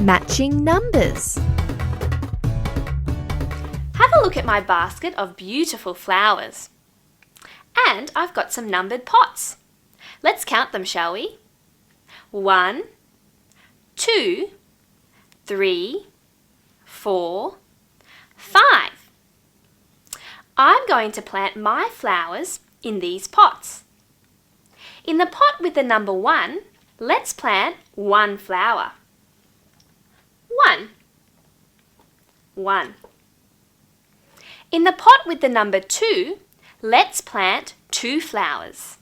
Matching numbers. Have a look at my basket of beautiful flowers. And I've got some numbered pots. Let's count them, shall we? 1, 2, 3, 4, 5. I'm going to plant my flowers in these pots. In the pot with the number 1, let's plant 1 flower. 1. In the pot with the number 2, let's plant 2 flowers.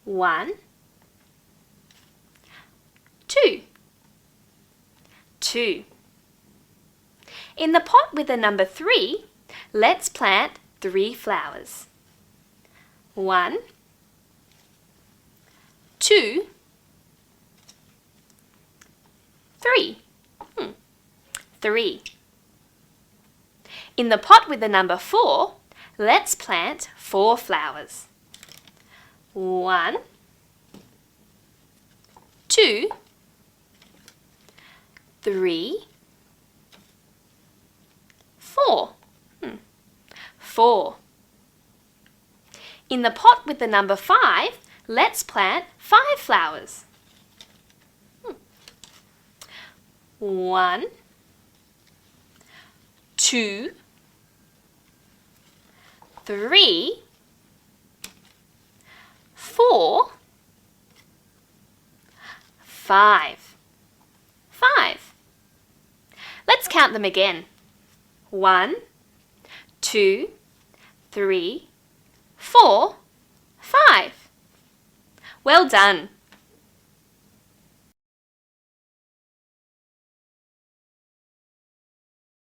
1, 2. In the pot with the number 3, let's plant 3 flowers. 1, 2, 3. 3. In the pot with the number 4, let's plant 4 flowers. 1, 2, 3, 4. 4. In the pot with the number 5, let's plant 5 flowers. 1, 2, 3, 4, 5. 5. Let's count them again. 1, 2, 3, 4, 5. Well done!